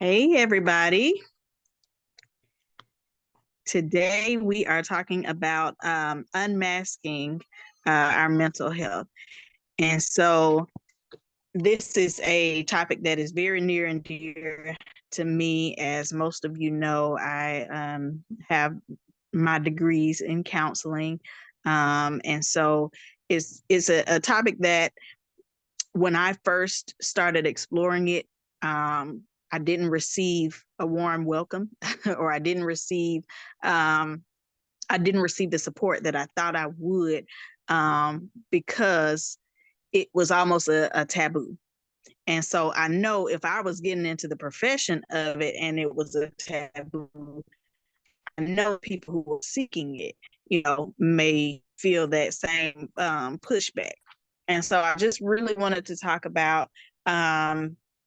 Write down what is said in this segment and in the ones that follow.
Hey, everybody. Today we are talking about unmasking our mental health. And so this is a topic that is very near and dear to me. As most of you know, I have my degrees in counseling. And so it's a topic that when I first started exploring it, I didn't receive a warm welcome, or um, I didn't receive the support that I thought I would, because it was almost a taboo. And so I know if I was getting into the profession of it and it was a taboo, I know people who were seeking it, may feel that same pushback. And so I just really wanted to talk about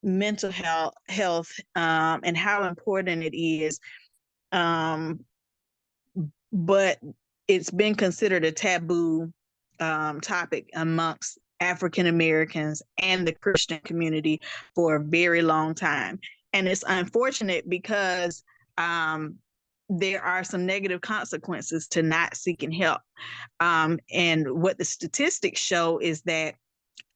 mental health, and how important it is. Um, but it's been considered a taboo topic amongst African Americans and the Christian community for a very long time. And it's unfortunate because um, there are some negative consequences to not seeking help. And what the statistics show is that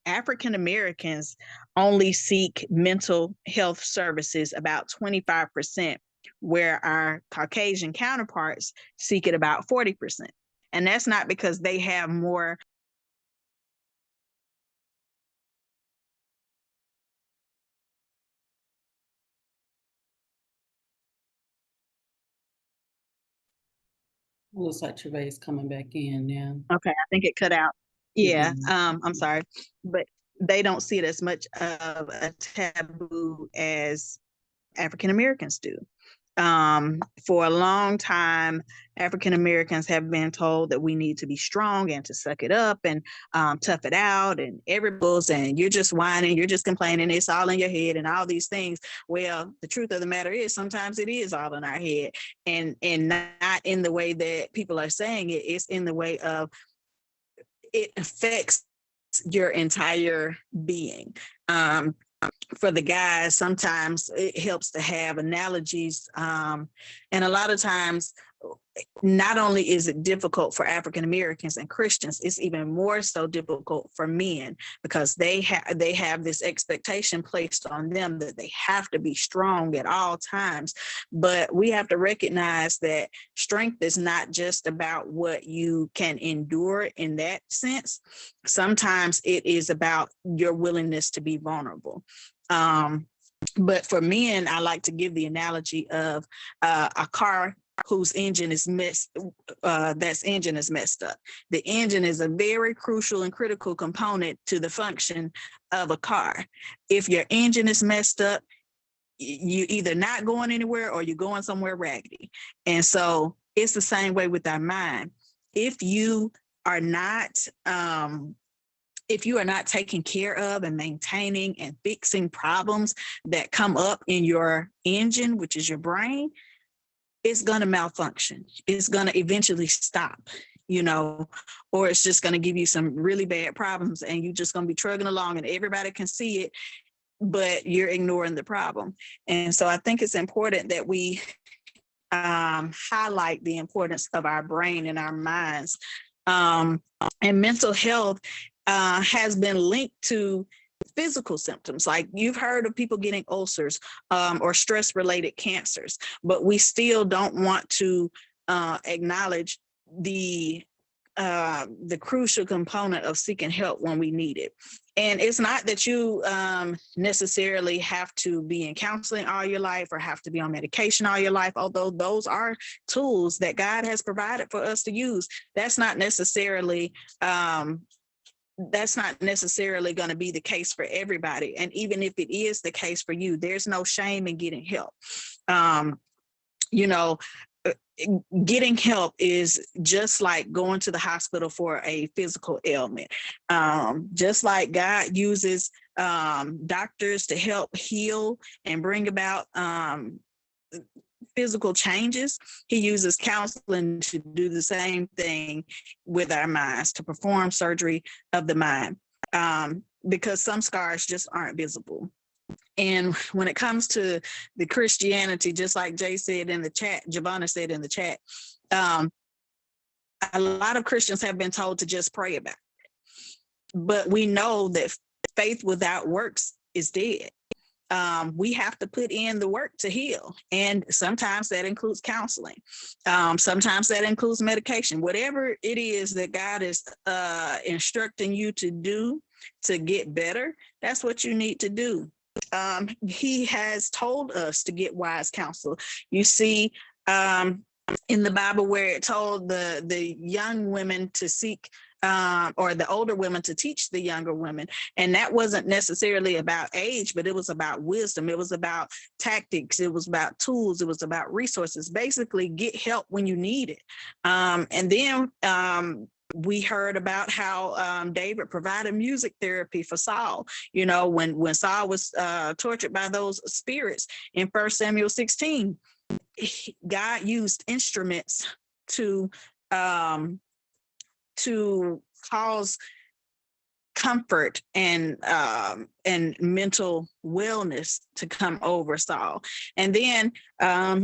African Americans only seek mental health services about 25%, where our Caucasian counterparts seek it about 40%. And that's not because they have more. Looks like Travae is coming back in now. Okay, I think it cut out. It Yeah, did. I'm sorry, but they don't see it as much of a taboo as African Americans do. For a long time, African Americans have been told that we need to be strong and to suck it up and tough it out, and everybody's and you're just whining, you're just complaining, it's all in your head, and all these things. Well, the truth of the matter is, sometimes it is all in our head, and not in the way that people are saying it. It's in the way of it affects your entire being. For the guys, sometimes it helps to have analogies. And a lot of times, not only is it difficult for African Americans and Christians, it's even more so difficult for men, because they have this expectation placed on them that they have to be strong at all times. But we have to recognize that strength is not just about what you can endure in that sense. Sometimes it is about your willingness to be vulnerable. But for men, I like to give the analogy of a car whose engine is that's engine is messed up. The engine is a very crucial and critical component to the function of a car. If your engine is messed up, you either not going anywhere or you're going somewhere raggedy. And so it's the same way with our mind. If you are not taking care of and maintaining and fixing problems that come up in your engine, which is your brain, it's going to malfunction. It's going to eventually stop, or it's just going to give you some really bad problems, and you're just going to be trugging along and everybody can see it, but you're ignoring the problem. And so I think it's important that we highlight the importance of our brain and our minds. And mental health has been linked to physical symptoms. Like, you've heard of people getting ulcers, or stress-related cancers, but we still don't want to acknowledge the crucial component of seeking help when we need it. And it's not that you necessarily have to be in counseling all your life or have to be on medication all your life, although those are tools that God has provided for us to use. That's not necessarily going to be the case for everybody. And even if it is the case for you, there's no shame in getting help. You know, getting help is just like going to the hospital for a physical ailment. Just like God uses doctors to help heal and bring about physical changes, he uses counseling to do the same thing with our minds, to perform surgery of the mind, because some scars just aren't visible. And when it comes to the Christianity, just like Jay said in the chat, Giovanna said in the chat, a lot of Christians have been told to just pray about it. But we know that faith without works is dead. We have to put in the work to heal. And sometimes that includes counseling. Sometimes that includes medication. Whatever it is that God is instructing you to do to get better, that's what you need to do. He has told us to get wise counsel. You see, in the Bible where it told the young women to seek or the older women to teach the younger women. And that wasn't necessarily about age, but it was about wisdom. It was about tactics. It was about tools. It was about resources. Basically, get help when you need it. And then we heard about how David provided music therapy for Saul. You know, when Saul was tortured by those spirits in 1 Samuel 16, God used instruments to cause comfort and mental wellness to come over Saul. And then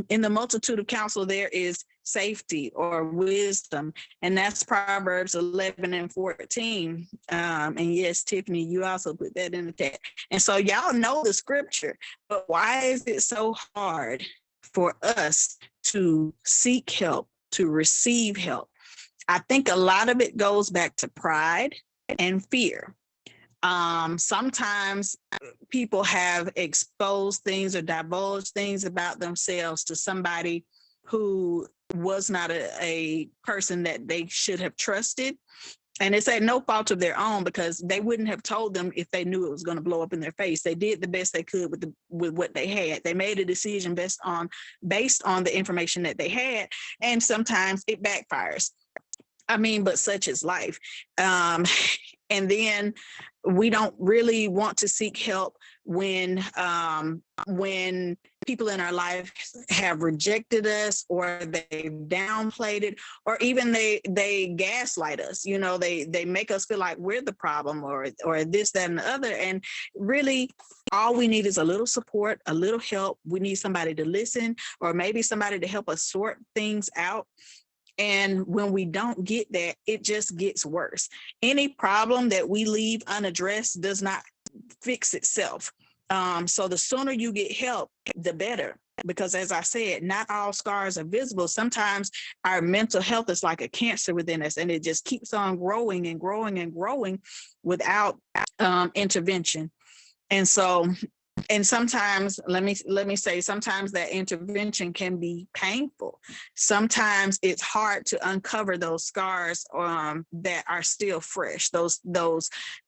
in the multitude of counsel, there is safety or wisdom, and that's Proverbs 11 and 14. And yes, Tiffany, you also put that in the chat. And so y'all know the scripture, but why is it so hard for us to seek help, to receive help? I think a lot of it goes back to pride and fear. Sometimes people have exposed things or divulged things about themselves to somebody who was not a person that they should have trusted. And it's at no fault of their own, because they wouldn't have told them if they knew it was going to blow up in their face. They did the best they could with what they had. They made a decision based on the information that they had, and sometimes it backfires. I mean, but such is life. And then we don't really want to seek help when people in our life have rejected us, or they've downplayed it, or even they gaslight us. You know, they make us feel like we're the problem, or this, that, and the other. And really, all we need is a little support, a little help. We need somebody to listen, or maybe somebody to help us sort things out. And when we don't get that, it just gets worse. Any problem that we leave unaddressed does not fix itself. So the sooner you get help, the better. Because as I said, not all scars are visible. Sometimes our mental health is like a cancer within us, and it just keeps on growing and growing and growing without intervention. And so, and sometimes, let me say, sometimes that intervention can be painful. Sometimes it's hard to uncover those scars that are still fresh, those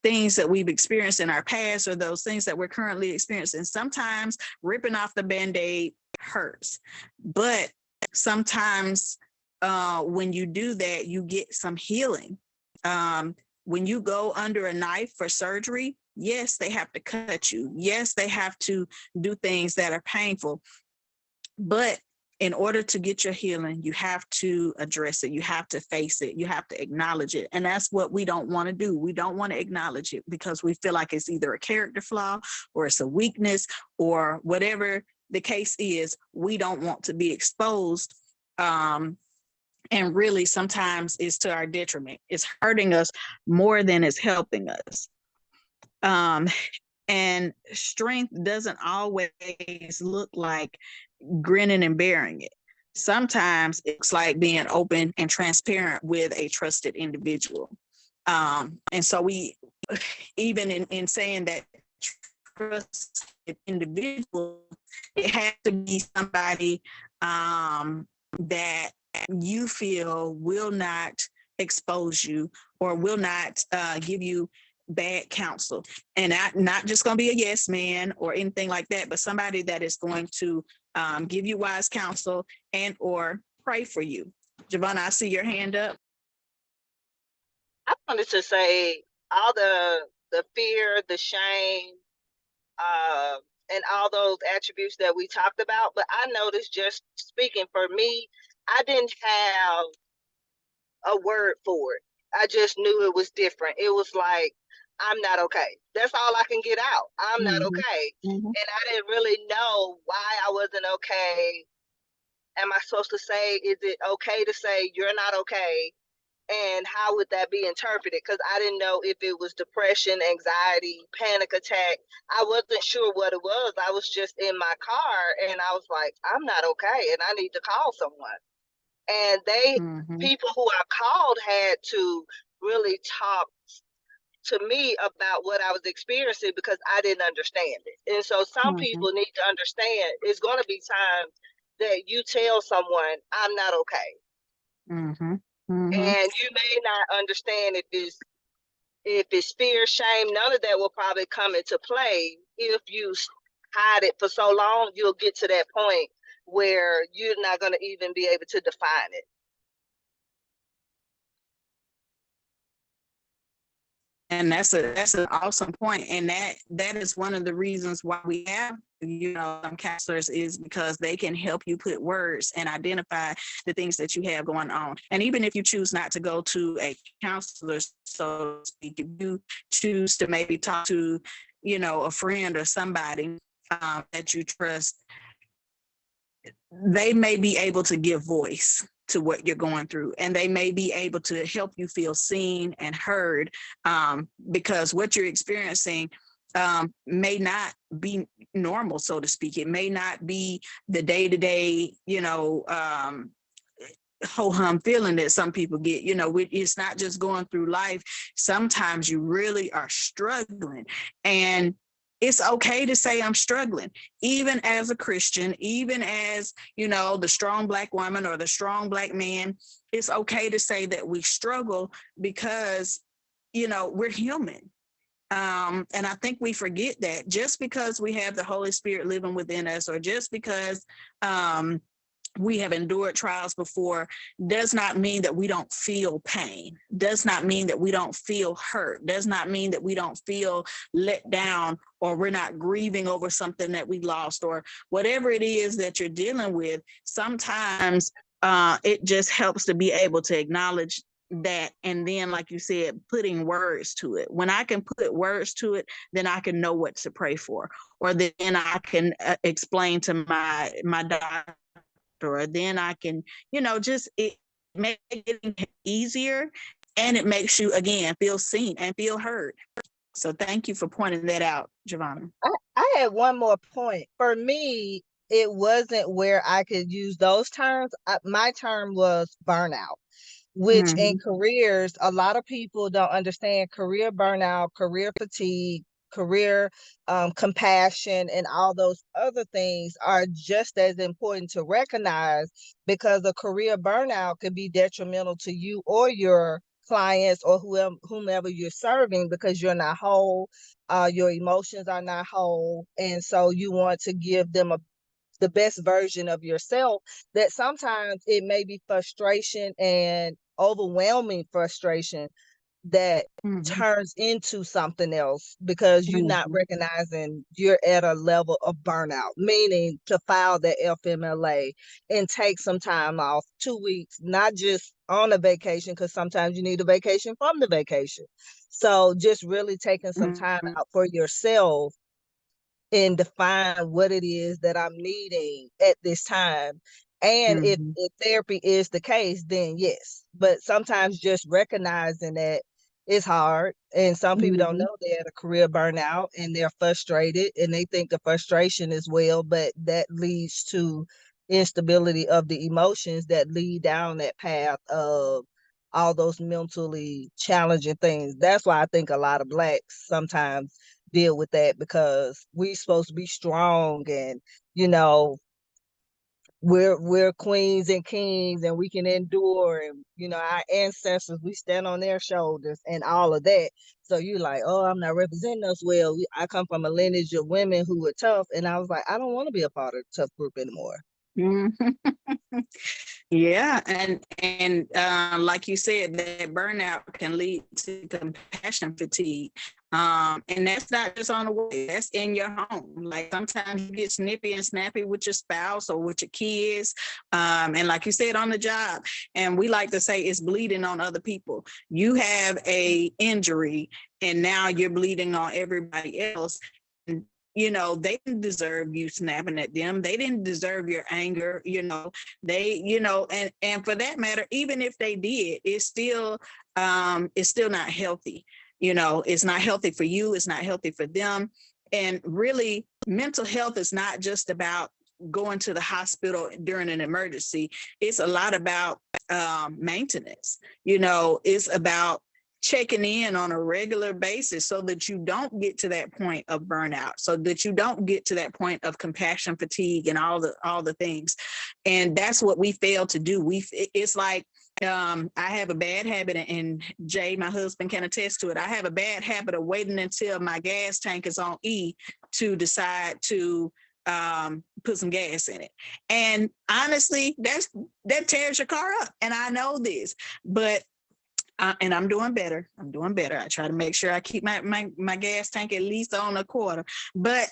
things that we've experienced in our past, or those things that we're currently experiencing. Sometimes ripping off the Band-Aid hurts, but sometimes when you do that, you get some healing. When you go under a knife for surgery, yes, they have to cut you. Yes, they have to do things that are painful. But in order to get your healing, you have to address it. You have to face it. You have to acknowledge it. And that's what we don't want to do. We don't want to acknowledge it, because we feel like it's either a character flaw, or it's a weakness, or whatever the case is. We don't want to be exposed. And really, sometimes it's to our detriment. It's hurting us more than it's helping us. And strength doesn't always look like grinning and bearing it. Sometimes it's like being open and transparent with a trusted individual. And so we, even in saying that trusted individual, it has to be somebody that you feel will not expose you, or will not give you bad counsel. And not just going to be a yes man or anything like that, but somebody that is going to give you wise counsel and or pray for you. Giovanna, I see your hand up. I wanted to say all the fear, the shame, and all those attributes that we talked about. But I noticed, just speaking for me, I didn't have a word for it. I just knew it was different. It was like I'm not okay. That's all I can get out. I'm not Mm-hmm. okay. Mm-hmm. And I didn't really know why I wasn't okay. Am I supposed to say, is it okay to say you're not okay? And how would that be interpreted? Because I didn't know if it was depression, anxiety, panic attack. I wasn't sure what it was. I was just in my car and I was like, I'm not okay and I need to call someone. And Mm-hmm. people who I called had to really talk to me about what I was experiencing because I didn't understand it. And so some Mm-hmm. people need to understand it's going to be times that you tell someone, I'm not okay. Mm-hmm. Mm-hmm. And you may not understand if it's fear, shame, none of that will probably come into play. If you hide it for so long, you'll get to that point where you're not going to even be able to define it. And that's an awesome point. And that is one of the reasons why we have, some counselors, is because they can help you put words and identify the things that you have going on. And even if you choose not to go to a counselor, so to speak, if you choose to maybe talk to, a friend or somebody that you trust, they may be able to give voice to what you're going through, and they may be able to help you feel seen and heard, because what you're experiencing may not be normal, so to speak. It may not be the day-to-day, ho-hum feeling that some people get. It's not just going through life. Sometimes you really are struggling, and it's okay to say I'm struggling, even as a Christian, even as, the strong Black woman or the strong Black man. It's okay to say that we struggle because, we're human. And I think we forget that just because we have the Holy Spirit living within us, or just because we have endured trials before, does not mean that we don't feel pain, does not mean that we don't feel hurt, does not mean that we don't feel let down, or we're not grieving over something that we lost, or whatever it is that you're dealing with. Sometimes it just helps to be able to acknowledge that, and then, like you said, putting words to it. When I can put words to it, then I can know what to pray for, or then I can explain to my doctor, or then I can, just it makes it easier, and it makes you, again, feel seen and feel heard. So thank you for pointing that out, Giovanna. I had one more point. For me, it wasn't where I could use those terms. My term was burnout, which in careers, a lot of people don't understand career burnout, career fatigue, career compassion, and all those other things are just as important to recognize, because a career burnout could be detrimental to you or your clients or whomever you're serving, because you're not whole, your emotions are not whole, and so you want to give them the best version of yourself. That sometimes it may be frustration and overwhelming frustration that turns into something else, because you're not recognizing you're at a level of burnout, meaning to file the FMLA and take some time off, 2 weeks, not just on a vacation, because sometimes you need a vacation from the vacation. So just really taking some time out for yourself and define what it is that I'm needing at this time. And if therapy is the case, then yes. But sometimes just recognizing that it's hard. And some people don't know they're at a career burnout and they're frustrated and they think the frustration is well, but that leads to instability of the emotions that lead down that path of all those mentally challenging things. That's why I think a lot of Blacks sometimes deal with that, because we're supposed to be strong, and we're queens and kings and we can endure, and our ancestors, we stand on their shoulders and all of that. So you're like, oh, I'm not representing us well. I come from a lineage of women who were tough, and I was like, I don't want to be a part of the tough group anymore. Yeah, and like you said, that burnout can lead to compassion fatigue. And that's not just on the way, that's in your home. Like sometimes you get snippy and snappy with your spouse or with your kids. And like you said, on the job, and we like to say it's bleeding on other people. You have a injury and now you're bleeding on everybody else. And they didn't deserve you snapping at them. They didn't deserve your anger. And for that matter, even if they did, it's still not healthy. It's not healthy for you. It's not healthy for them. And really, mental health is not just about going to the hospital during an emergency. It's a lot about maintenance. It's about checking in on a regular basis so that you don't get to that point of burnout, so that you don't get to that point of compassion fatigue and all the things. And that's what we fail to do. It's like I have a bad habit, and Jay, my husband, can attest to it. I have a bad habit of waiting until my gas tank is on E to decide to put some gas in it. And honestly, that tears your car up. And I know this, but and I'm doing better. I try to make sure I keep my gas tank at least on a quarter. But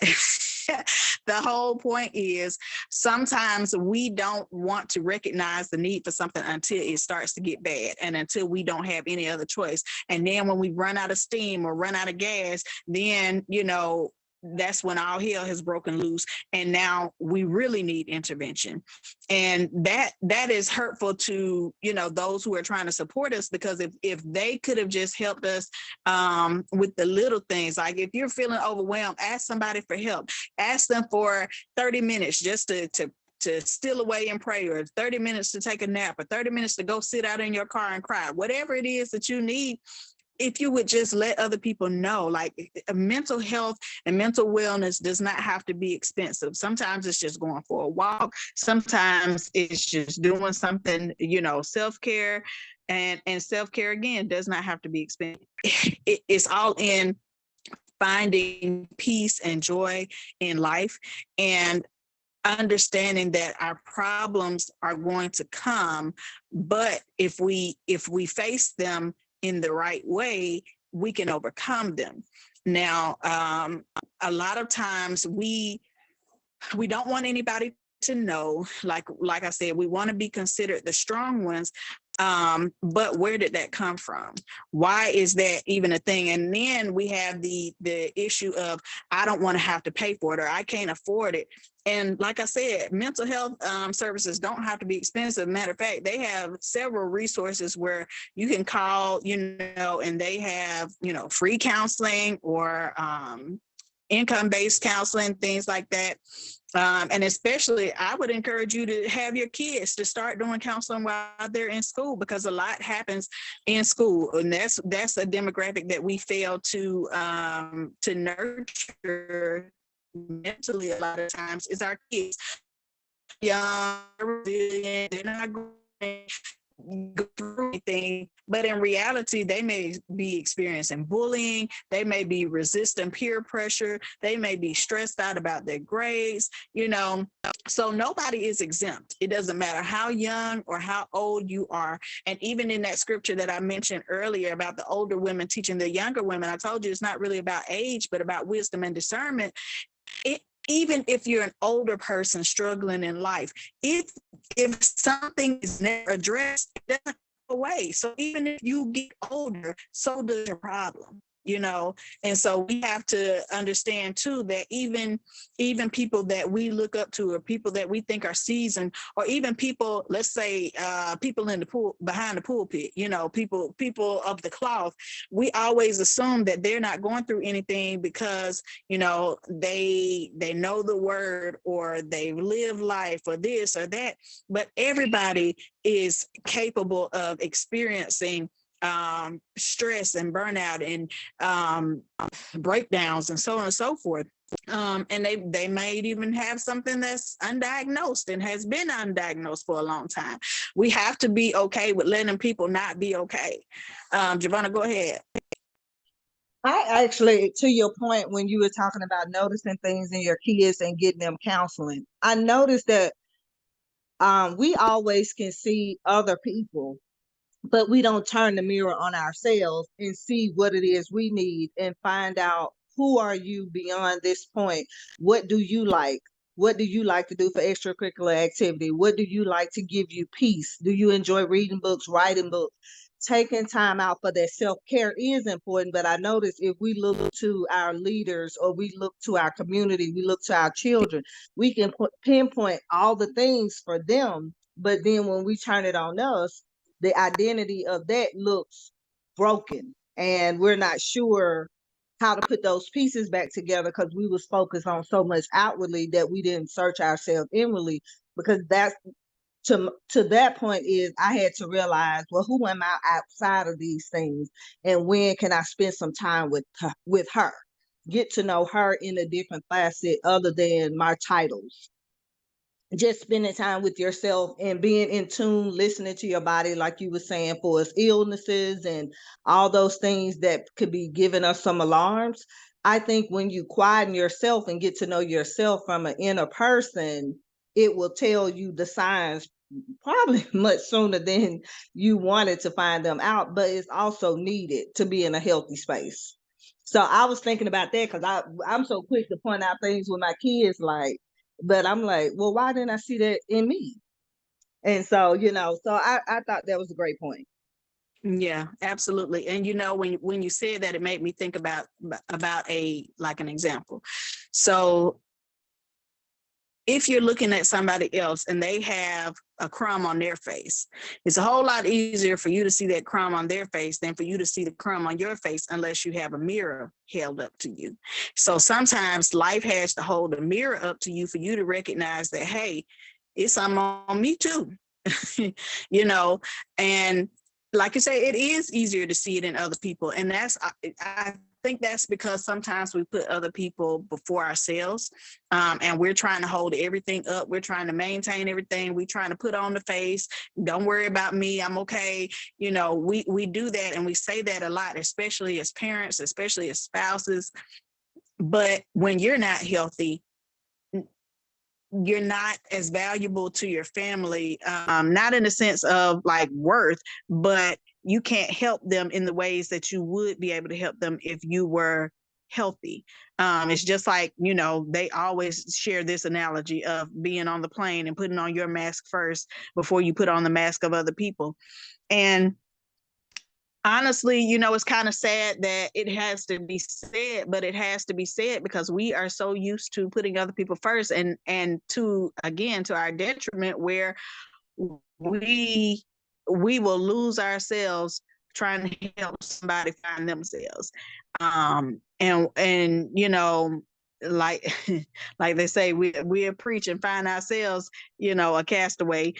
the whole point is sometimes we don't want to recognize the need for something until it starts to get bad and until we don't have any other choice. And then when we run out of steam or run out of gas, then, that's when all hell has broken loose, and now we really need intervention. And that is hurtful to those who are trying to support us, because if they could have just helped us with the little things, like if you're feeling overwhelmed, ask somebody for help. Ask them for 30 minutes just to steal away and pray, or 30 minutes to take a nap, or 30 minutes to go sit out in your car and cry. Whatever it is that you need, if you would just let other people know, like mental health and mental wellness does not have to be expensive. Sometimes it's just going for a walk. Sometimes it's just doing something, self-care, and self-care again does not have to be expensive. It's all in finding peace and joy in life, and understanding that our problems are going to come, but if we face them in the right way, we can overcome them. Now, a lot of times we don't want anybody to know, like I said, we want to be considered the strong ones. But where did that come from? Why is that even a thing? And then we have the issue of, I don't want to have to pay for it, or I can't afford it. And like I said, mental health services don't have to be expensive. Matter of fact, they have several resources where you can call, and they have, free counseling or income-based counseling, things like that. And especially, I would encourage you to have your kids to start doing counseling while they're in school, because a lot happens in school, and that's a demographic that we fail to nurture mentally. A lot of times, is our kids. Young, resilient, they're not going go through anything, but in reality, they may be experiencing bullying, they may be resisting peer pressure, they may be stressed out about their grades, so nobody is exempt. It doesn't matter how young or how old you are. And even in that scripture that I mentioned earlier about the older women teaching the younger women, I told you it's not really about age, but about wisdom and discernment. Even if you're an older person struggling in life, if something is never addressed, it doesn't go away. So even if you get older, so does your problem. And so we have to understand too that even people that we look up to, or people that we think are seasoned, or even people, let's say people in the pool, behind the pulpit, people of the cloth, we always assume that they're not going through anything because they know the word, or they live life, or this or that. But everybody is capable of experiencing stress and burnout and breakdowns and so on and so forth. And they may even have something that's undiagnosed and has been undiagnosed for a long time. We have to be okay with letting people not be okay. Giovanna, go ahead. I actually, to your point, when you were talking about noticing things in your kids and getting them counseling, I noticed that we always can see other people but we don't turn the mirror on ourselves and see what it is we need and find out, who are you beyond this point? What do you like? What do you like to do for extracurricular activity? What do you like to give you peace? Do you enjoy reading books, writing books? Taking time out for that self-care is important, but I notice if we look to our leaders, or we look to our community, we look to our children, we can pinpoint all the things for them, but then when we turn it on us, the identity of that looks broken, and we're not sure how to put those pieces back together, because we was focused on so much outwardly that we didn't search ourselves inwardly. Because that's, to that point, is I had to realize, well, who am I outside of these things, and when can I spend some time with her, get to know her in a different facet other than my titles. Just spending time with yourself and being in tune, listening to your body, like you were saying, for its illnesses and all those things that could be giving us some alarms. I think when you quieten yourself and get to know yourself from an inner person, it will tell you the signs probably much sooner than you wanted to find them out, but it's also needed to be in a healthy space. So I was thinking about that, because I'm so quick to point out things with my kids, like, but I'm like, well, why didn't I see that in me? And so, so I thought that was a great point. Yeah, absolutely. And when you said that, it made me think about an example. So if you're looking at somebody else and they have a crumb on their face, it's a whole lot easier for you to see that crumb on their face than for you to see the crumb on your face, unless you have a mirror held up to you. So sometimes life has to hold a mirror up to you for you to recognize that, hey, it's something on me too. And like you say, it is easier to see it in other people. And I think that's because sometimes we put other people before ourselves, and we're trying to hold everything up. We're trying to maintain everything. We're trying to put on the face. Don't worry about me. I'm okay. We do that, and we say that a lot, especially as parents, especially as spouses. But when you're not healthy, you're not as valuable to your family, not in the sense of like worth, but you can't help them in the ways that you would be able to help them if you were healthy. It's just like, they always share this analogy of being on the plane and putting on your mask first before you put on the mask of other people. And honestly, it's kind of sad that it has to be said, but it has to be said because we are so used to putting other people first, and to our detriment, where we will lose ourselves trying to help somebody find themselves. And like like they say, we preach and find ourselves, a castaway.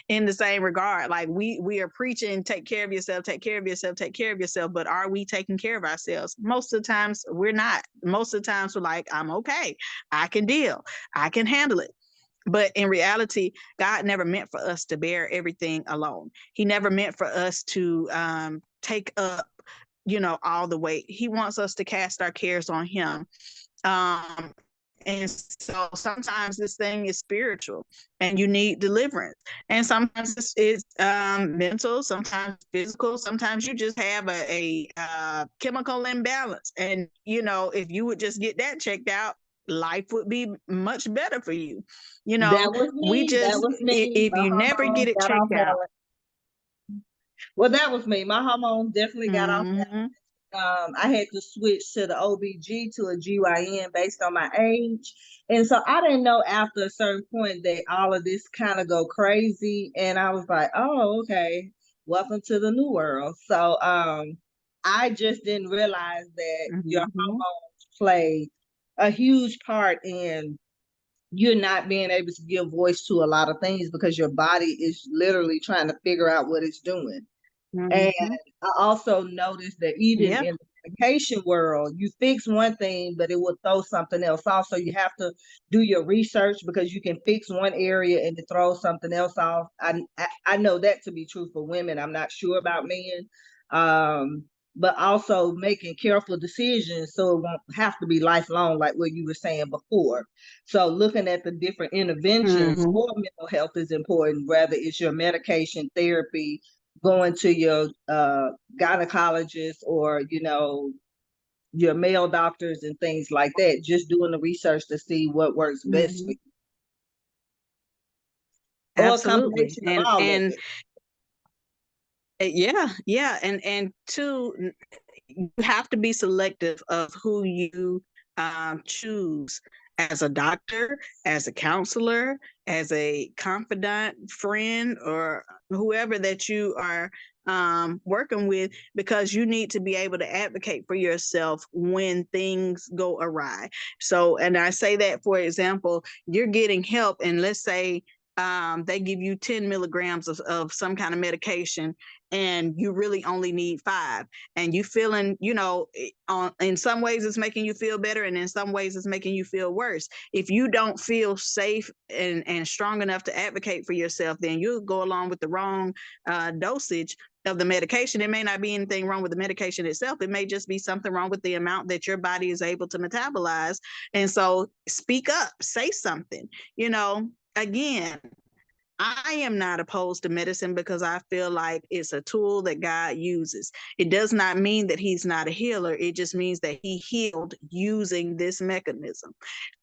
In the same regard, like we are preaching, take care of yourself, take care of yourself, take care of yourself, but are we taking care of ourselves? Most of the times we're not. Most of the times we're like, I'm okay, I can deal, I can handle it. But in reality, God never meant for us to bear everything alone. He never meant for us to take up all the weight. He wants us to cast our cares on him. And so sometimes this thing is spiritual and you need deliverance. And sometimes it's mental, sometimes physical, sometimes you just have a chemical imbalance. And, if you would just get that checked out, life would be much better for you. That was me. That was me. If you never get it checked out. Well, that was me. My hormones definitely got off balance. I had to switch to the OBG to a GYN based on my age. And so I didn't know after a certain point that all of this kind of go crazy. And I was like, oh, okay, welcome to the new world. So I just didn't realize that your hormones play a huge part in you're not being able to give voice to a lot of things because your body is literally trying to figure out what it's doing. And I also noticed that even in the medication world, you fix one thing, but it will throw something else off. So you have to do your research, because you can fix one area and to throw something else off. I know that to be true for women. I'm not sure about men. But also making careful decisions so it won't have to be lifelong, like what you were saying before. So looking at the different interventions for mental health is important, whether it's your medication, therapy, going to your gynecologist or, your male doctors and things like that, just doing the research to see what works best for Mhm. you. Or a Absolutely. combination of all of And it. yeah, and two, you have to be selective of who you choose as a doctor, as a counselor, as a confidant, friend, or whoever that you are working with, because you need to be able to advocate for yourself when things go awry. So, and I say that, for example, you're getting help, and let's say they give you 10 milligrams of some kind of medication, and you really only need 5, and you feeling, in some ways it's making you feel better, and in some ways it's making you feel worse. If you don't feel safe and strong enough to advocate for yourself, then you'll go along with the wrong dosage of the medication. It may not be anything wrong with the medication itself. It may just be something wrong with the amount that your body is able to metabolize. And so speak up, say something. Again, I am not opposed to medicine, because I feel like it's a tool that God uses. It does not mean that he's not a healer. It just means that he healed using this mechanism.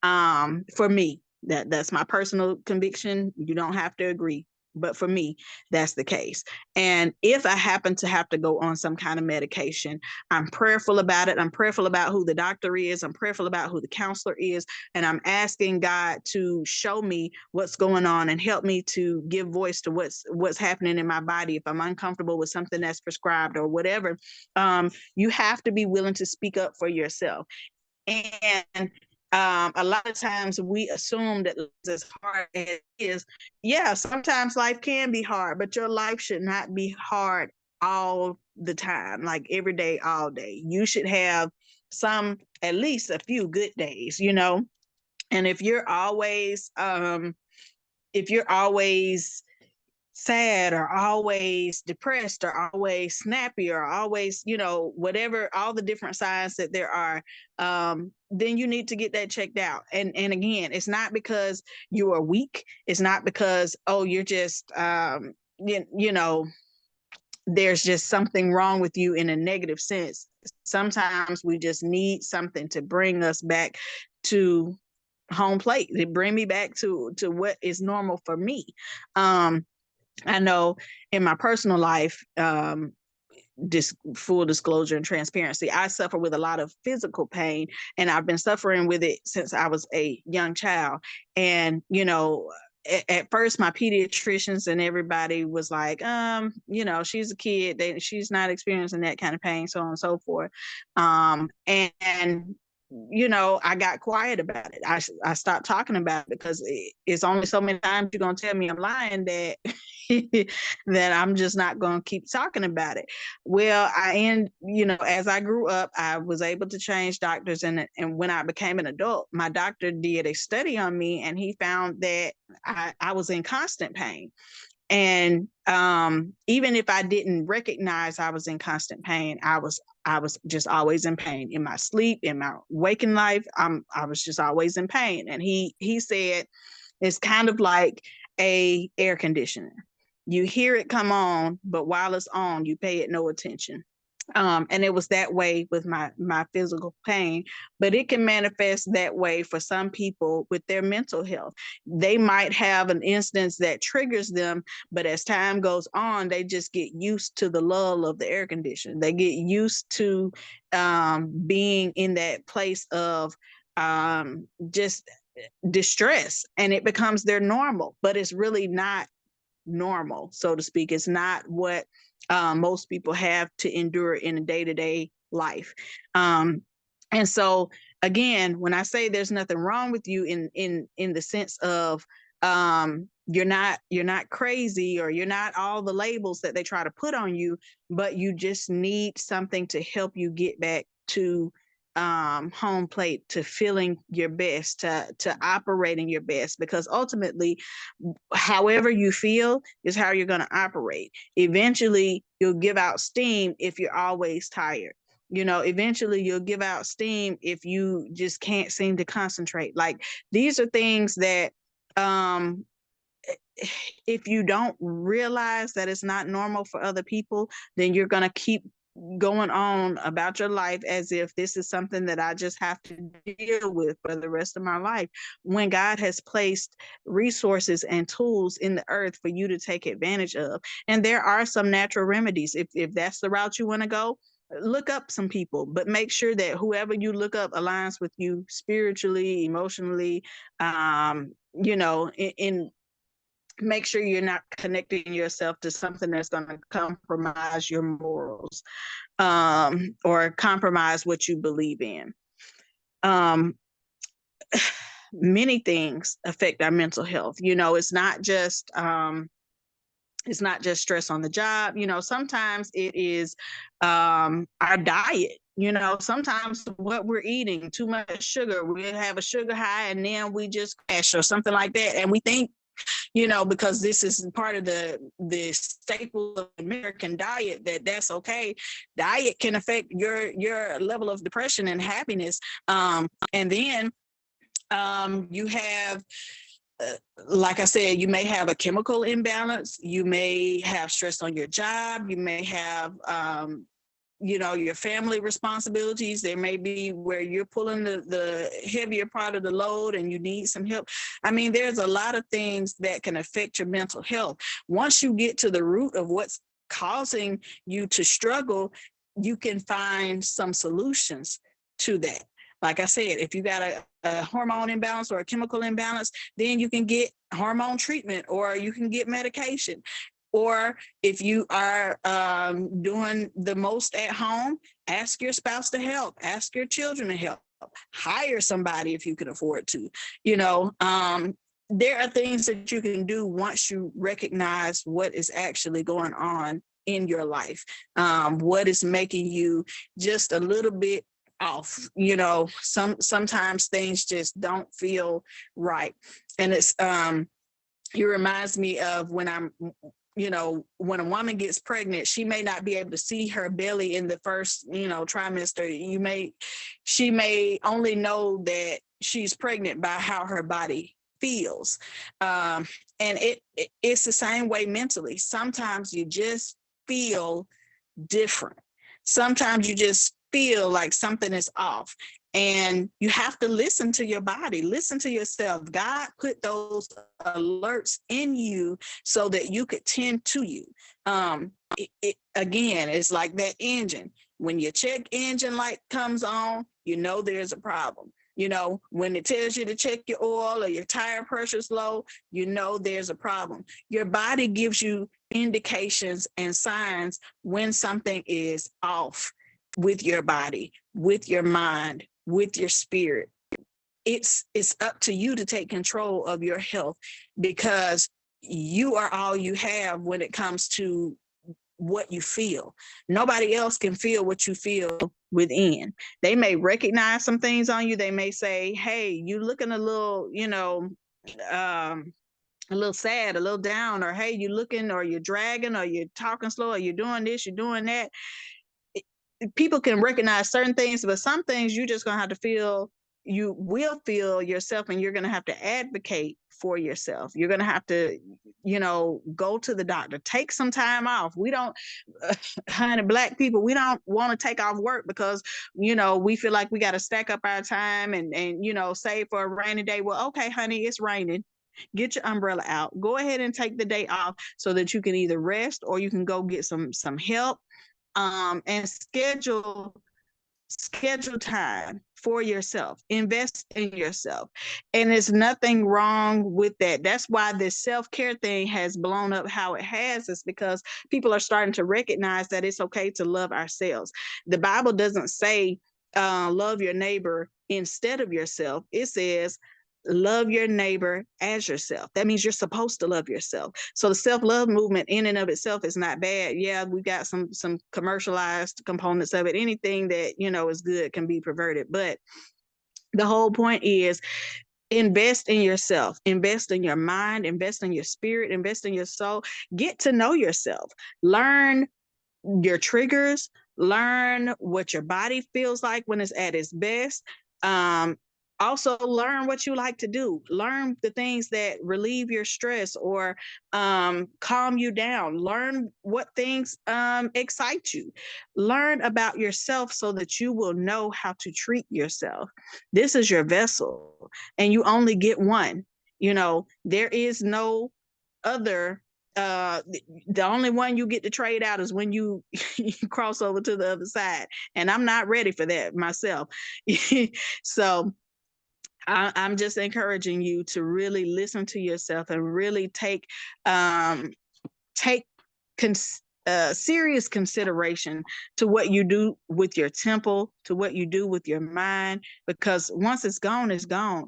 For me, that's my personal conviction. You don't have to agree. But for me, that's the case. And if I happen to have to go on some kind of medication, I'm prayerful about it. I'm prayerful about who the doctor is. I'm prayerful about who the counselor is. And I'm asking God to show me what's going on and help me to give voice to what's happening in my body. If I'm uncomfortable with something that's prescribed or whatever, you have to be willing to speak up for yourself. And a lot of times we assume that it's as hard as it is. Yeah, sometimes life can be hard, but your life should not be hard all the time, like every day, all day. You should have at least a few good days, And if you're always sad, or always depressed, or always snappy, or always, whatever, all the different signs that there are, then you need to get that checked out. And again, it's not because you are weak. It's not because, oh, you're just you know there's just something wrong with you in a negative sense. Sometimes we just need something to bring us back to home plate, to bring me back to what is normal for me. I know in my personal life, full disclosure and transparency, I suffer with a lot of physical pain, and I've been suffering with it since I was a young child. And, at first my pediatricians and everybody was like, she's a kid, she's not experiencing that kind of pain, so on and so forth. And I got quiet about it. I stopped talking about it, because it's only so many times you're going to tell me I'm lying, that that I'm just not going to keep talking about it. Well, as I grew up, I was able to change doctors. And when I became an adult, my doctor did a study on me, and he found that I was in constant pain. And even if I didn't recognize I was in constant pain, I was just always in pain in my sleep, in my waking life. I was just always in pain. And he said it's kind of like a air conditioner. You hear it come on, but while it's on, you pay it no attention. And it was that way with my physical pain, but it can manifest that way for some people with their mental health. They might have an instance that triggers them, but as time goes on, they just get used to the lull of the air conditioner. They get used to being in that place of just distress, and it becomes their normal, but it's really not normal, so to speak. It's not what most people have to endure in a day-to-day life. And so again, when I say there's nothing wrong with you in the sense of you're not crazy, or you're not all the labels that they try to put on you, but you just need something to help you get back to home plate, to feeling your best, to operating your best, because ultimately, however you feel is how you're going to operate. Eventually you'll give out steam if you're always tired. Eventually you'll give out steam if you just can't seem to concentrate. Like, these are things that if you don't realize that it's not normal for other people, then you're going to keep going on about your life as if this is something that I just have to deal with for the rest of my life, when God has placed resources and tools in the earth for you to take advantage of. And there are some natural remedies. If that's the route you want to go, look up some people, but make sure that whoever you look up aligns with you spiritually, emotionally, in make sure you're not connecting yourself to something that's going to compromise your morals, or compromise what you believe in. Many things affect our mental health. It's not just stress on the job. Sometimes it is our diet. Sometimes what we're eating, too much sugar, we have a sugar high and then we just crash or something like that, and we think, because this is part of the staple of American diet, that's okay. Diet can affect your level of depression and happiness. And then you have, like I said, you may have a chemical imbalance. You may have stress on your job. You may have, your family responsibilities. There may be where you're pulling the heavier part of the load and you need some help. I mean, there's a lot of things that can affect your mental health. Once you get to the root of what's causing you to struggle, you can find some solutions to that. Like I said, if you got a hormone imbalance or a chemical imbalance, then you can get hormone treatment or you can get medication. Or if you are doing the most at home, ask your spouse to help, ask your children to help, hire somebody if you can afford to. There are things that you can do once you recognize what is actually going on in your life, what is making you just a little bit off. Sometimes things just don't feel right. And it reminds me of when when a woman gets pregnant, she may not be able to see her belly in the first, trimester. She may only know that she's pregnant by how her body feels. And it's the same way mentally. Sometimes you just feel different. Sometimes you just feel like something is off. And you have to listen to your body, listen to yourself. God put those alerts in you so that you could tend to you. Again, it's like that engine. When your check engine light comes on, there's a problem. When it tells you to check your oil or your tire pressure's low, there's a problem. Your body gives you indications and signs when something is off with your body, with your mind, with your spirit. It's up to you to take control of your health, because you are all you have when it comes to what you feel. Nobody else can feel what you feel within. They may recognize some things on you. They may say, hey, you looking a little, a little sad, a little down, or hey, you looking, or you're dragging, or you're talking slow, or you're doing this, you're doing that. People can recognize certain things, but some things you just gonna have to feel. You will feel yourself, and you're gonna have to advocate for yourself. You're gonna have to, go to the doctor, take some time off. We don't, honey, Black people, we don't want to take off work because, we feel like we got to stack up our time and save for a rainy day. Well, okay, honey, it's raining. Get your umbrella out. Go ahead and take the day off so that you can either rest or you can go get some help. And schedule time for yourself. Invest in yourself. And there's nothing wrong with that. That's why this self-care thing has blown up how it has, is because people are starting to recognize that it's okay to love ourselves. The Bible doesn't say love your neighbor instead of yourself. It says love your neighbor as yourself. That means you're supposed to love yourself. So the self-love movement in and of itself is not bad. Yeah, we got some commercialized components of it. Anything that is good can be perverted, but the whole point is invest in yourself, invest in your mind, invest in your spirit, invest in your soul. Get to know yourself. Learn your triggers. Learn what your body feels like when it's at its best. Also learn what you like to do. Learn the things that relieve your stress or calm you down. Learn what things excite you. Learn about yourself so that you will know how to treat yourself. This is your vessel, and you only get one. There is no other. The only one you get to trade out is when you cross over to the other side, and I'm not ready for that myself. So I'm just encouraging you to really listen to yourself and really take take serious consideration to what you do with your temple, to what you do with your mind, because once it's gone,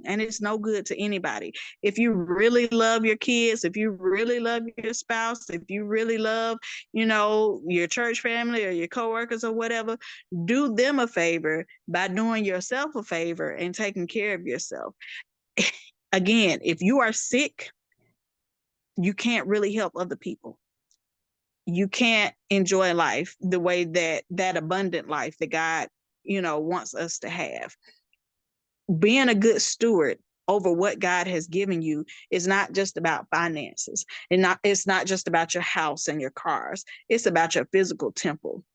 and it's no good to anybody. If you really love your kids, if you really love your spouse, if you really love, your church family or your coworkers or whatever, do them a favor by doing yourself a favor and taking care of yourself. Again, if you are sick, you can't really help other people. You can't enjoy life the way that abundant life that God, wants us to have. Being a good steward over what God has given you is not just about finances, and it's not just about your house and your cars. It's about your physical temple,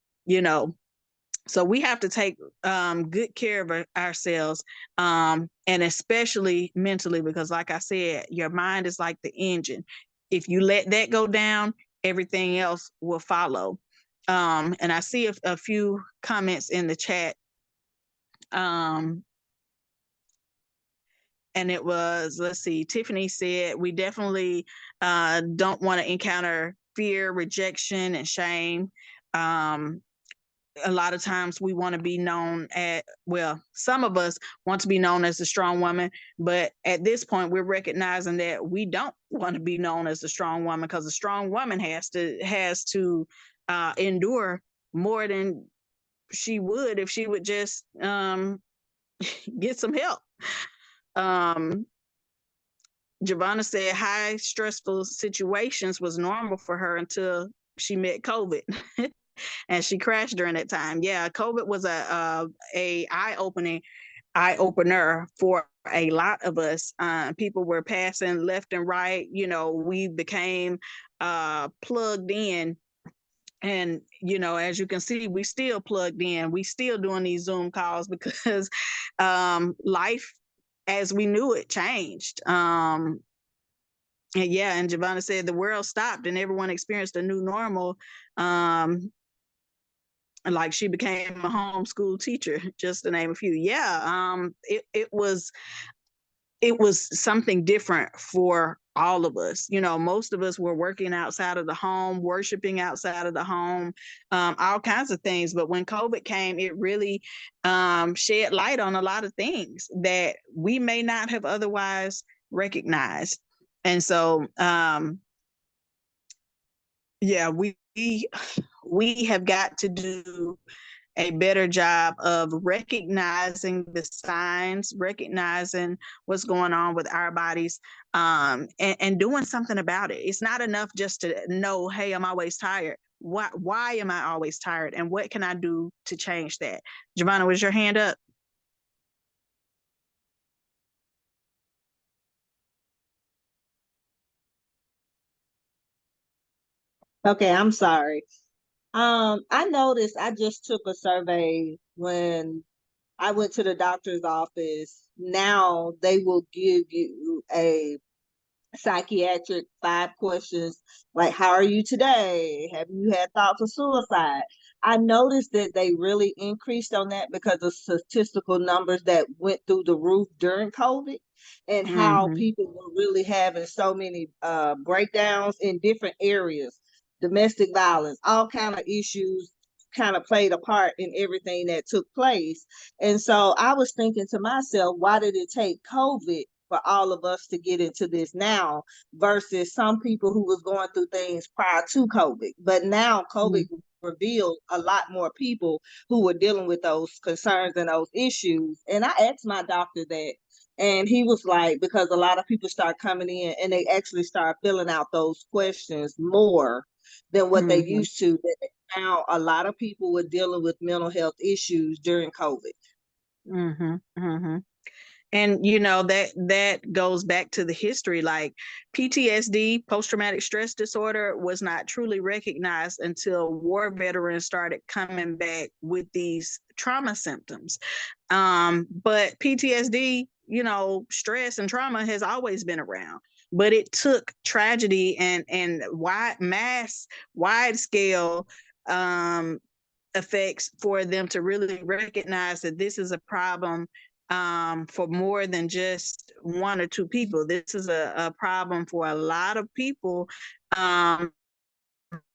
So we have to take good care of ourselves, and especially mentally, because like I said, your mind is like the engine. If you let that go down, everything else will follow. And I see a few comments in the chat. And it was, let's see, Tiffany said, we definitely don't want to encounter fear, rejection, and shame. A lot of times we want to be known some of us want to be known as a strong woman, but at this point we're recognizing that we don't want to be known as a strong woman, because a strong woman has to endure more than she would if she would just get some help. Giovanna said high stressful situations was normal for her until she met COVID. And she crashed during that time. Yeah, COVID was a eye opener for a lot of us. People were passing left and right. We became plugged in. And, as you can see, we still plugged in. We still doing these Zoom calls because life as we knew it changed. And Giovanna said the world stopped and everyone experienced a new normal. Like she became a homeschool teacher, just to name a few. It was something different for all of us. Most of us were working outside of the home, worshiping outside of the home, all kinds of things. But when COVID came, it really shed light on a lot of things that we may not have otherwise recognized. And so we have got to do a better job of recognizing the signs, recognizing what's going on with our bodies, and doing something about it. It's not enough just to know, hey, I'm always tired. Why am I always tired? And what can I do to change that? Giovanna, was your hand up? Okay, I'm sorry. I noticed I just took a survey when I went to the doctor's office. Now they will give you a psychiatric 5 questions, like how are you today, have you had thoughts of suicide. I noticed that they really increased on that because of statistical numbers that went through the roof during COVID, and how people were really having so many breakdowns in different areas. Domestic violence, all kind of issues kind of played a part in everything that took place. And so I was thinking to myself, why did it take COVID for all of us to get into this now versus some people who was going through things prior to COVID? But now COVID revealed a lot more people who were dealing with those concerns and those issues. And I asked my doctor that, and he was like, because a lot of people start coming in and they actually start filling out those questions more than what they used to. That now a lot of people were dealing with mental health issues during COVID. And that goes back to the history. Like PTSD, post-traumatic stress disorder, was not truly recognized until war veterans started coming back with these trauma symptoms. But PTSD, stress and trauma has always been around. But it took tragedy and wide scale effects for them to really recognize that this is a problem for more than just one or two people. This is a problem for a lot of people.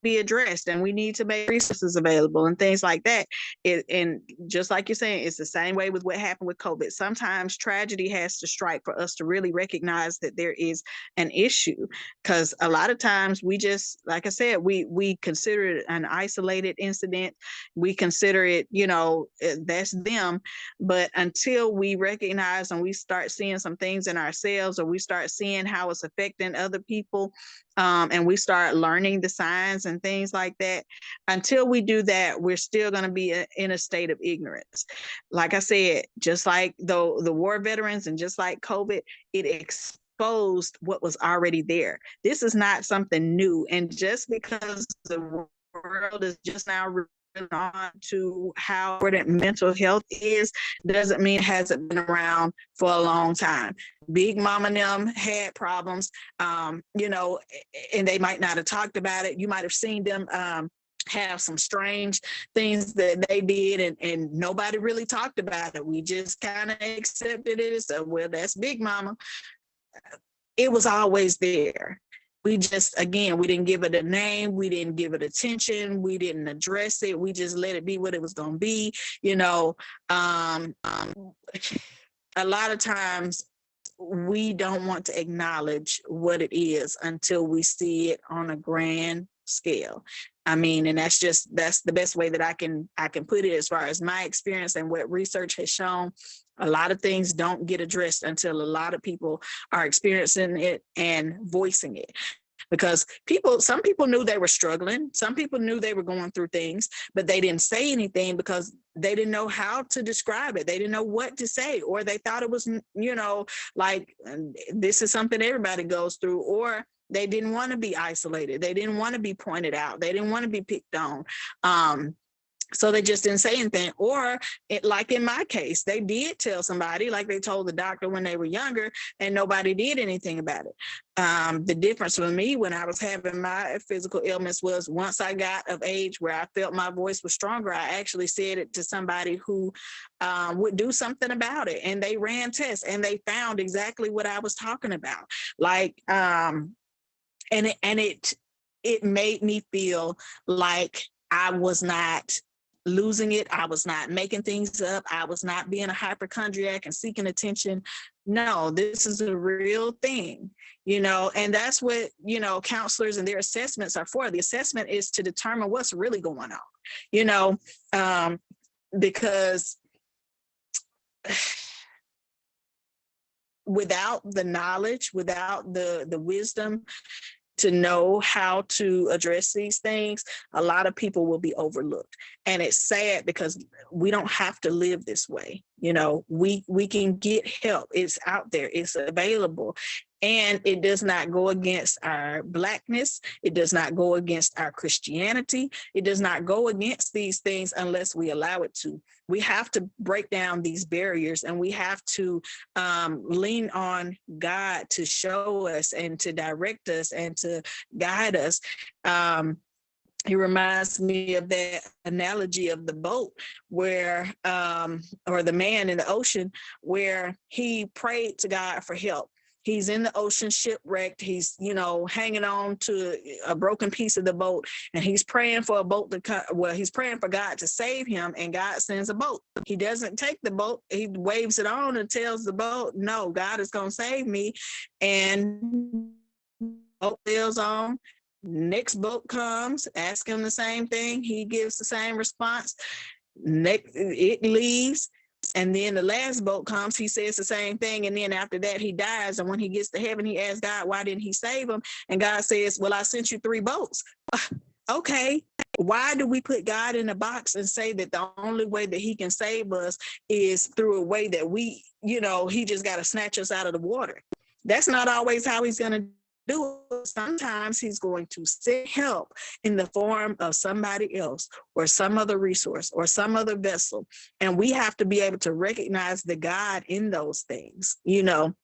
Be addressed, and we need to make resources available and things like that. And just like you're saying, it's the same way with what happened with COVID. Sometimes tragedy has to strike for us to really recognize that there is an issue, because a lot of times we just, like I said, we consider it an isolated incident. We consider it, that's them. But until we recognize and we start seeing some things in ourselves, or we start seeing how it's affecting other people, and we start learning the signs and things like that, until we do that, we're still going to be in a state of ignorance. Like I said, just like the war veterans and just like COVID, it exposed what was already there. This is not something new. And just because the world is just now on to how important mental health is, doesn't mean it hasn't been around for a long time. Big Mama and them had problems, and they might not have talked about it. You might have seen them have some strange things that they did, and nobody really talked about it. We just kind of accepted it as, well, that's Big Mama. It was always there. We just, again, we didn't give it a name. We didn't give it attention. We didn't address it. We just let it be what it was going to be. A lot of times we don't want to acknowledge what it is until we see it on a grand scale. I mean, and that's the best way that I can put it as far as my experience and what research has shown. A lot of things don't get addressed until a lot of people are experiencing it and voicing it. Because some people knew they were struggling. Some people knew they were going through things, but they didn't say anything because they didn't know how to describe it. They didn't know what to say, or they thought it was, like, this is something everybody goes through, or they didn't want to be isolated. They didn't want to be pointed out. They didn't want to be picked on. So they just didn't say anything. Or like in my case, they did tell somebody, like they told the doctor when they were younger, and nobody did anything about it. The difference for me when I was having my physical ailments was, once I got of age where I felt my voice was stronger, I actually said it to somebody who would do something about it. And they ran tests and they found exactly what I was talking about. Like, it made me feel like I was not losing it. I was not making things up. I was not being a hypochondriac and seeking attention. No, this is a real thing, and that's what, counselors and their assessments are for. The assessment is to determine what's really going on, because without the knowledge, without the wisdom to know how to address these things, a lot of people will be overlooked. And it's sad because we don't have to live this way. We can get help. It's out there. It's available. And it does not go against our Blackness. It does not go against our Christianity. It does not go against these things unless we allow it to. We have to break down these barriers, and we have to lean on God to show us and to direct us and to guide us. It reminds me of that analogy of the boat where, or the man in the ocean, where he prayed to God for help. He's in the ocean, shipwrecked. He's, hanging on to a broken piece of the boat, and he's praying for a boat to come. Well, he's praying for God to save him, and God sends a boat. He doesn't take the boat. He waves it on and tells the boat, no, God is going to save me. And boat sails on. Next boat comes, ask him the same thing. He gives the same response. It leaves. And then the last boat comes, he says the same thing. And then after that, he dies. And when he gets to heaven, he asks God, why didn't he save him? And God says, well, I sent you 3 boats. Okay. Why do we put God in a box and say that the only way that he can save us is through a way that we, he just got to snatch us out of the water? That's not always how he's going to do it. Sometimes he's going to send help in the form of somebody else or some other resource or some other vessel. And we have to be able to recognize the God in those things. I'm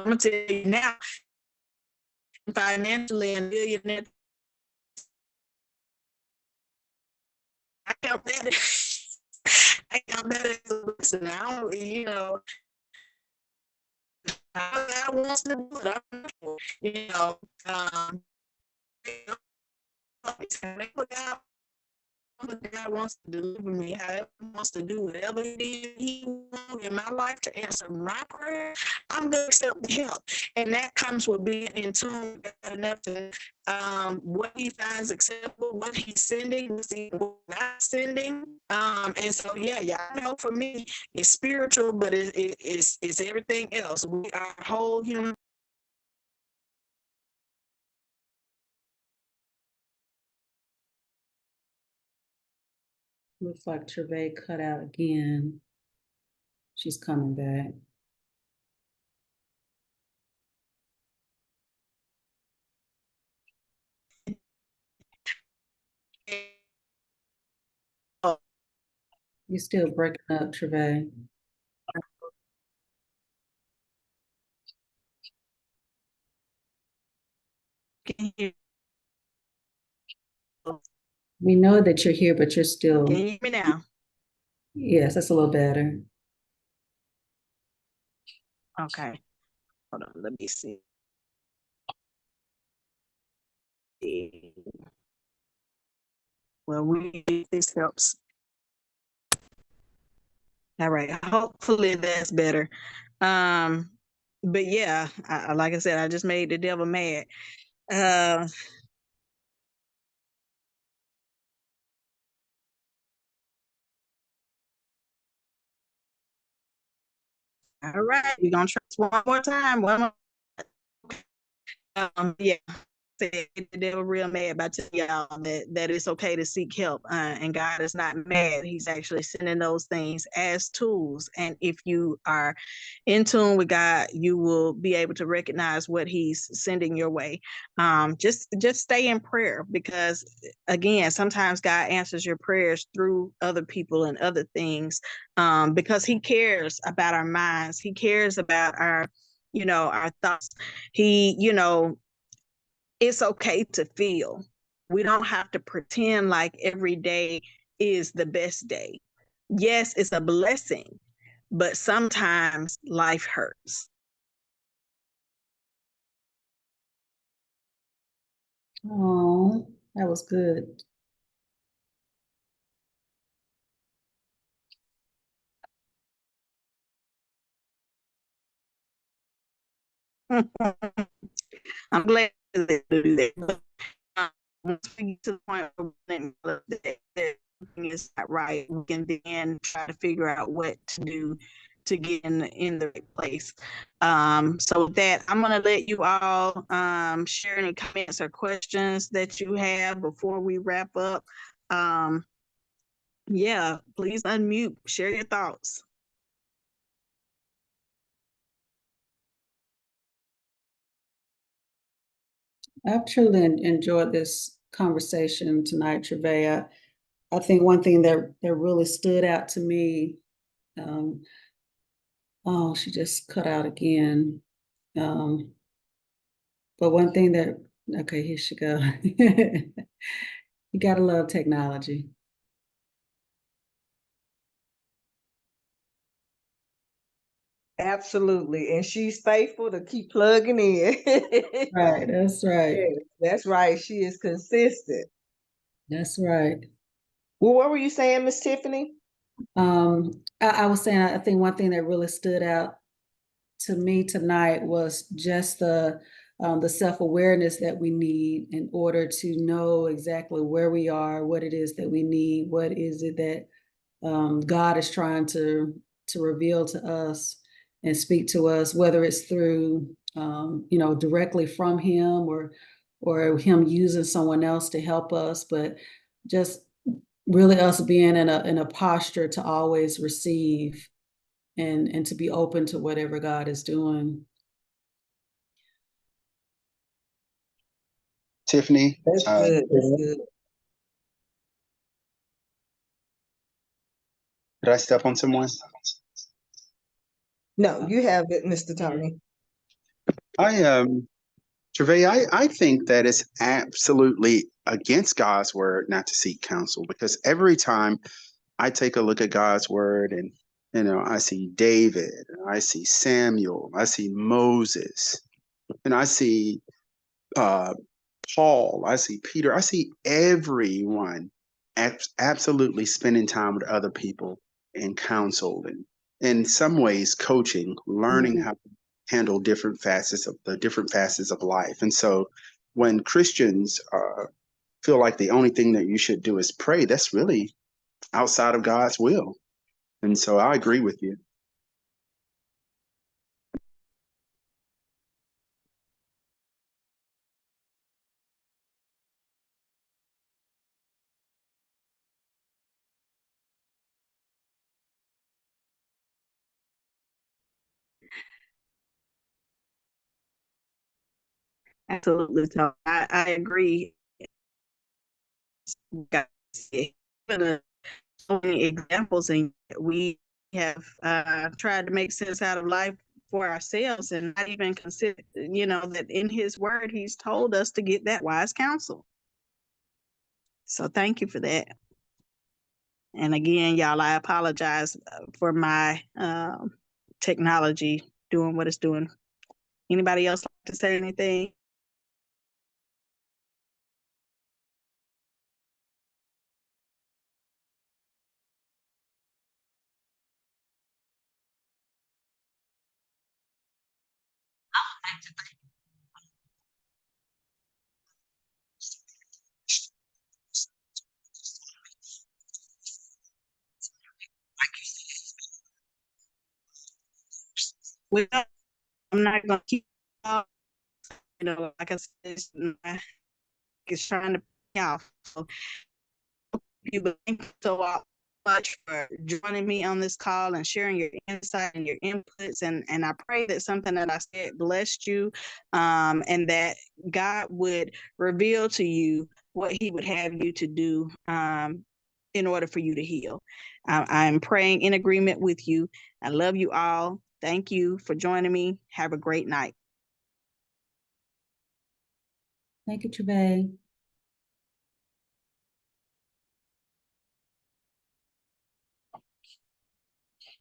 going to tell you now, financially and billionaire, I count that. I count that as a blessing. I don't, how God wants to do it. God wants to deliver me, however he wants to do whatever it is he wants in my life to answer my prayer, I'm going to accept the help. And that comes with being in tune with God enough to what he finds acceptable, what he's sending, what he's not sending. And so, y'all know for me, it's spiritual, but it's everything else. We are whole human. Looks like Travae cut out again. She's coming back. You're still breaking up, Travae. We know that you're here, but you're still. Can you hear me now? Yes, that's a little better. Okay. Hold on, let me see. Well, this helps. All right. Hopefully that's better. But yeah, like I said, I just made the devil mad. All right, we're gonna try this one more time. Yeah. The devil real mad by telling y'all that it's okay to seek help, and God is not mad. He's actually sending those things as tools, and if you are in tune with God, you will be able to recognize what he's sending your way. Just stay in prayer, because again, sometimes God answers your prayers through other people and other things, because he cares about our minds. He cares about our thoughts. He, it's okay to feel. We don't have to pretend like every day is the best day. Yes, it's a blessing, but sometimes life hurts. Oh, that was good. I'm glad that they do that. Once we get to the point where that is not right, we can then try to figure out what to do to get in the right place. So with that, I'm gonna let you all share any comments or questions that you have before we wrap up. Yeah, please unmute, share your thoughts. I've truly enjoyed this conversation tonight, Travae. I think one thing that really stood out to me, oh, she just cut out again. But one thing okay, here she go. You gotta love technology. Absolutely. And she's faithful to keep plugging in. Right, that's right. Yes, that's right. She is consistent. That's right. Well, what were you saying, Miss Tiffany? I was saying, I think one thing that really stood out to me tonight was just the self-awareness that we need in order to know exactly where we are, what it is that we need, what is it that God is trying to reveal to us and speak to us, whether it's through directly from him or him using someone else to help us. But just really us being in a posture to always receive and to be open to whatever God is doing. Tiffany, That's good. That's good. did I step on someone? No, you have it, Mr. Tony. Travae, I think that it's absolutely against God's word not to seek counsel, because every time I take a look at God's word and, I see David, I see Samuel, I see Moses, and I see uh, Paul, I see Peter, I see everyone absolutely spending time with other people and counsel and in some ways coaching, learning how to handle different facets of life. And so when Christians feel like the only thing that you should do is pray, that's really outside of God's will. And so I agree with you. Absolutely. So I agree. Got so many examples, and we have tried to make sense out of life for ourselves and not even consider, that in his word, he's told us to get that wise counsel. So thank you for that. And again, y'all, I apologize for my technology doing what it's doing. Anybody else like to say anything? Well, I'm not going to keep like I said, it's trying to pay off. So you thank you so much for joining me on this call and sharing your insight and your inputs. And I pray that something that I said blessed you, and that God would reveal to you what he would have you to do in order for you to heal. I'm praying in agreement with you. I love you all. Thank you for joining me. Have a great night. Thank you, Travae.